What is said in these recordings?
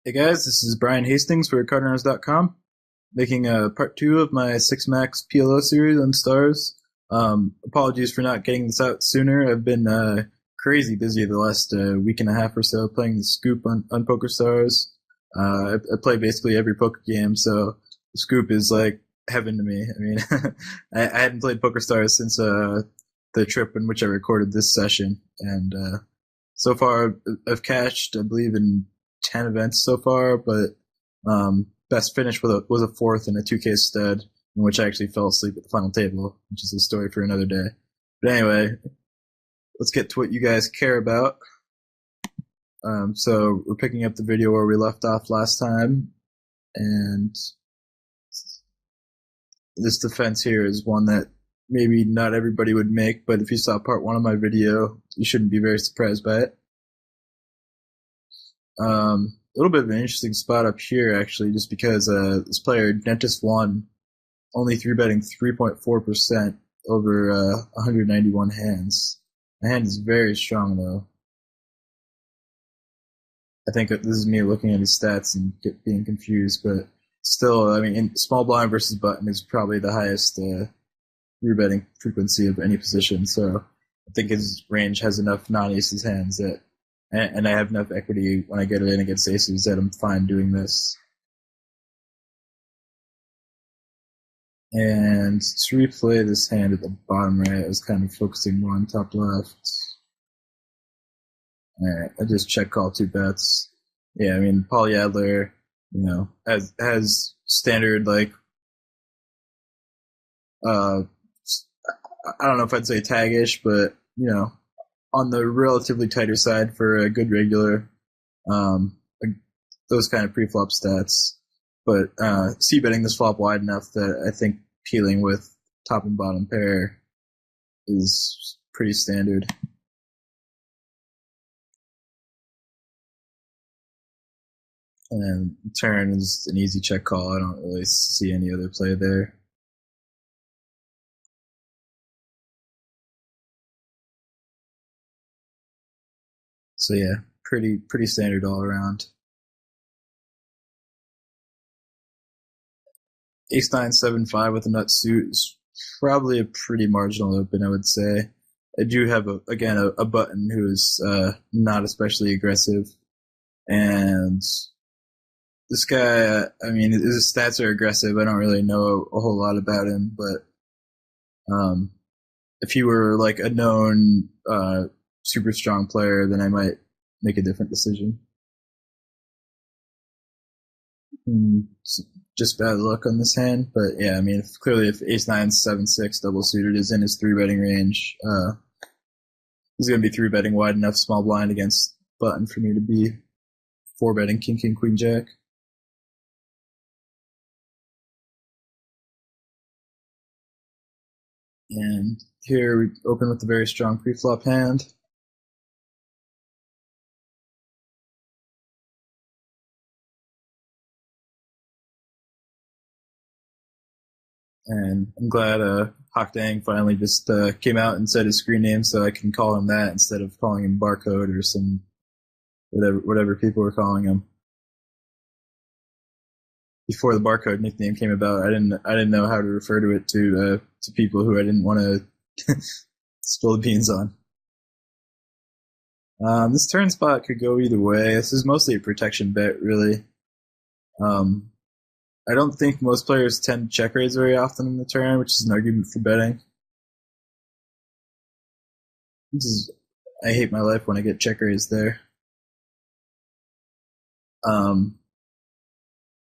Hey guys, this is Brian Hastings for CardRunners.com, making a part two of my 6 Max PLO series on stars. Apologies for not getting this out sooner. I've been crazy busy the last week and a half or so playing the Scoop on Poker Stars. I play basically every poker game, so the Scoop is like heaven to me. I mean, I hadn't played Poker Stars since the trip in which I recorded this session, and so far I've cashed, I believe, in 10 events so far, but best finish was a fourth in a 2K stud, in which I actually fell asleep at the final table, which is a story for another day. But anyway, let's get to what you guys care about. So we're picking up the video where we left off last time, and this defense here is one that maybe not everybody would make, but if you saw part one of my video, you shouldn't be very surprised by it. A little bit of an interesting spot up here, actually, just because this player, Dentist1, only 3-betting 3.4% over 191 hands. My hand is very strong, though. I think this is me looking at his stats and being confused, but still, I mean, in small blind versus button is probably the highest 3-betting frequency of any position, so I think his range has enough non-aces hands that, and I have enough equity when I get it in against aces that I'm fine doing this. And to replay this hand at the bottom right, I was kind of focusing more on top left. Alright, I just check call 2 bets. Yeah, I mean, Paul Yadler, has standard, like, I don't know if I'd say taggish, but, on the relatively tighter side for a good regular, those kind of pre-flop stats. But c-betting this flop wide enough that I think peeling with top and bottom pair is pretty standard. And turn is an easy check call. I don't really see any other play there. So yeah, pretty standard all around. Ace-9-7-5 with a nut suit is probably a pretty marginal open, I would say. I do have, a button who is not especially aggressive. And this guy, I mean, his stats are aggressive. I don't really know a whole lot about him, but if he were like a known super strong player, then I might make a different decision. Just bad luck on this hand, but yeah, I mean, clearly if Ace-9-7-6 double suited is in his 3-betting range, he's going to be 3-betting wide enough small blind against button for me to be 4-betting King, Queen, Jack. And here we open with a very strong pre-flop hand. And I'm glad Hawk Dang finally just came out and said his screen name so I can call him that instead of calling him Barcode or some whatever people were calling him. Before the Barcode nickname came about, I didn't know how to refer to it to people who I didn't want to spill the beans on. This turn spot could go either way. This is mostly a protection bet, really. I don't think most players tend to check raise very often in the turn, which is an argument for betting. I hate my life when I get check raised there.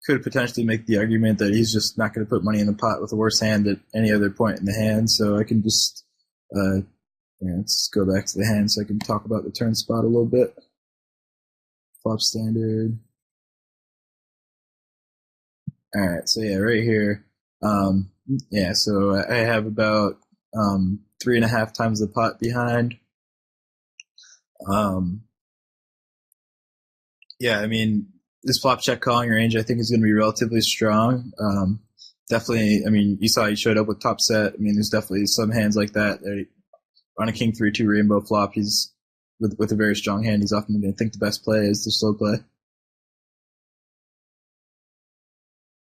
Could potentially make the argument that he's just not going to put money in the pot with a worse hand at any other point in the hand, so I can just let's go back to the hand so I can talk about the turn spot a little bit. Flop standard. Alright, so yeah, right here. So I have about 3.5 times the pot behind. Yeah, I mean, this flop check calling range I think is going to be relatively strong. Definitely, I mean, you saw he showed up with top set. I mean, there's definitely some hands like that. On a King 3-2 rainbow flop, he's with a very strong hand, he's often going to think the best play is the slow play.